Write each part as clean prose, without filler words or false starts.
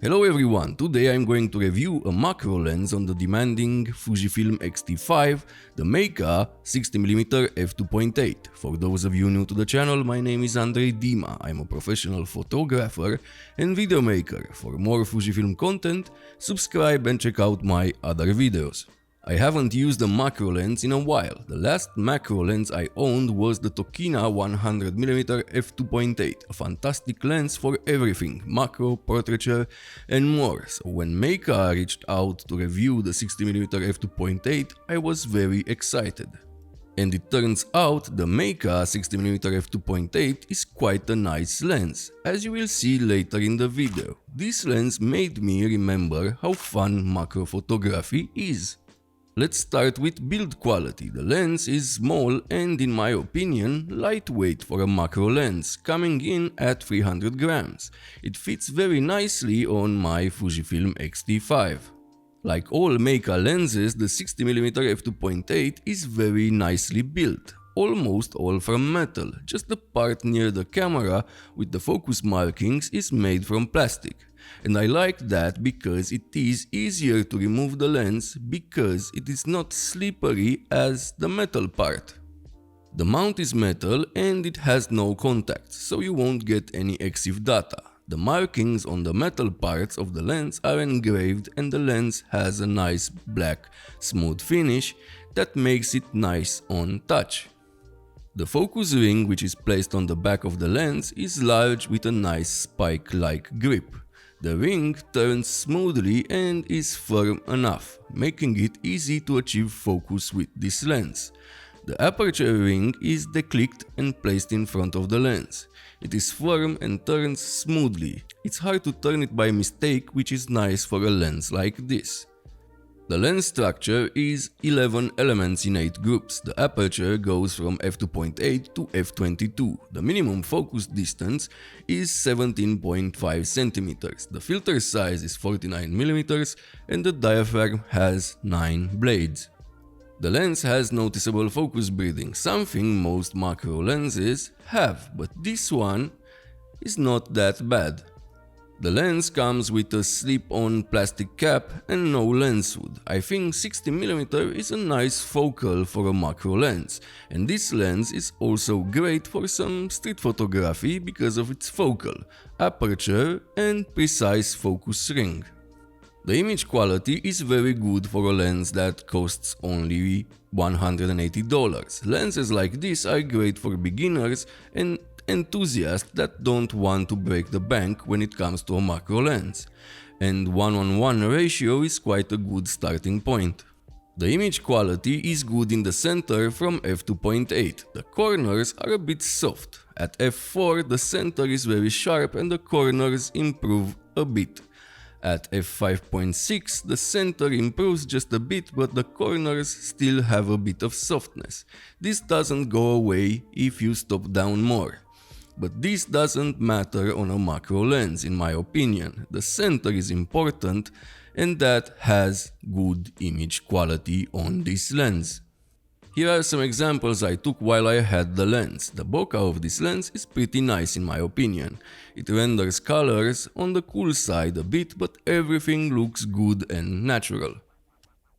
Hello everyone, today I'm going to review a macro lens on the demanding Fujifilm X-T5, the Meike 60mm f2.8. For those of you new to the channel, my name is Andrei Dima, I'm a professional photographer and video maker. For more Fujifilm content, subscribe and check out my other videos. I haven't used a macro lens in a while. The last macro lens I owned was the Tokina 100mm f2.8, a fantastic lens for everything, macro, portraiture and more. So when Meike reached out to review the 60mm f2.8, I was very excited. And it turns out the Meike 60mm f2.8 is quite a nice lens, as you will see later in the video. This lens made me remember how fun macro photography is. Let's start with build quality. The lens is small and, in my opinion, lightweight for a macro lens, coming in at 300 grams. It fits very nicely on my Fujifilm X-T5. Like all Meike lenses, the 60mm f2.8 is very nicely built, almost all from metal. Just the part near the camera with the focus markings is made from plastic. And I like that because it is easier to remove the lens because it is not slippery as the metal part. The mount is metal and it has no contacts, so you won't get any EXIF data. The markings on the metal parts of the lens are engraved and the lens has a nice black smooth finish that makes it nice on touch. The focus ring, which is placed on the back of the lens, is large with a nice spike-like grip. The ring turns smoothly and is firm enough, making it easy to achieve focus with this lens. The aperture ring is declicked and placed in front of the lens. It is firm and turns smoothly. It's hard to turn it by mistake, which is nice for a lens like this. The lens structure is 11 elements in 8 groups. The aperture goes from f2.8 to f22. The minimum focus distance is 17.5 cm. The filter size is 49mm and the diaphragm has 9 blades. The lens has noticeable focus breathing, something most macro lenses have, but this one is not that bad. The lens comes with a slip-on plastic cap and no lens hood. I think 60mm is a nice focal for a macro lens, and this lens is also great for some street photography because of its focal, aperture and precise focus ring. The image quality is very good for a lens that costs only $180. Lenses like this are great for beginners and enthusiasts that don't want to break the bank when it comes to a macro lens, and 1:1 ratio is quite a good starting point. The image quality is good in the center from f2.8. The corners are a bit soft. At f4 the center is very sharp and the corners improve a bit. At f5.6 the center improves just a bit, but the corners still have a bit of softness. This doesn't go away if you stop down more. But this doesn't matter on a macro lens, in my opinion. The center is important and that has good image quality on this lens. Here are some examples I took while I had the lens. The bokeh of this lens is pretty nice in my opinion. It renders colors on the cool side a bit, but everything looks good and natural.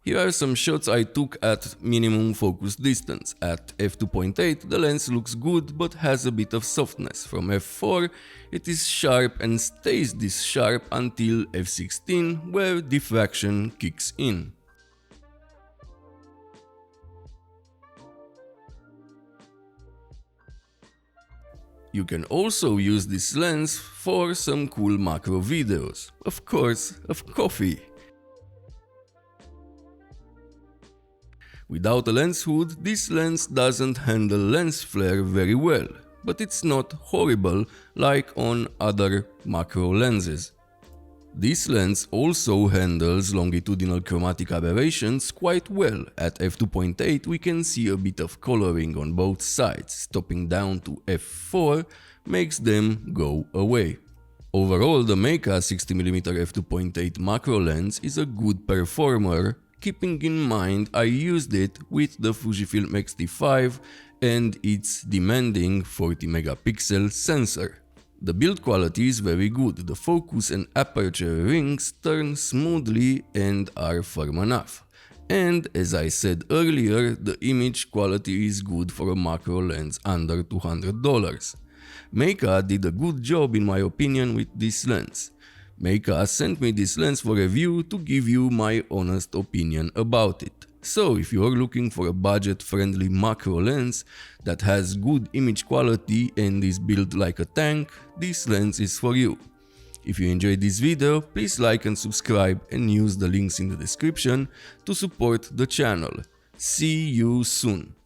Here are some shots I took at minimum focus distance. At f2.8 the lens looks good but has a bit of softness. From f4 it is sharp and stays this sharp until f16 where diffraction kicks in. You can also use this lens for some cool macro videos. Of course, of coffee. Without a lens hood, this lens doesn't handle lens flare very well, but it's not horrible like on other macro lenses. This lens also handles longitudinal chromatic aberrations quite well. At f2.8 we can see a bit of coloring on both sides. Stopping down to f4 makes them go away. Overall, the Meike 60mm f2.8 macro lens is a good performer, keeping in mind I used it with the Fujifilm X-T5 and its demanding 40 megapixel sensor. The build quality is very good, the focus and aperture rings turn smoothly and are firm enough. And as I said earlier, the image quality is good for a macro lens under $200. Meike did a good job in my opinion with this lens. Meike sent me this lens for review to give you my honest opinion about it. So if you are looking for a budget-friendly macro lens that has good image quality and is built like a tank, this lens is for you. If you enjoyed this video, please like and subscribe and use the links in the description to support the channel. See you soon!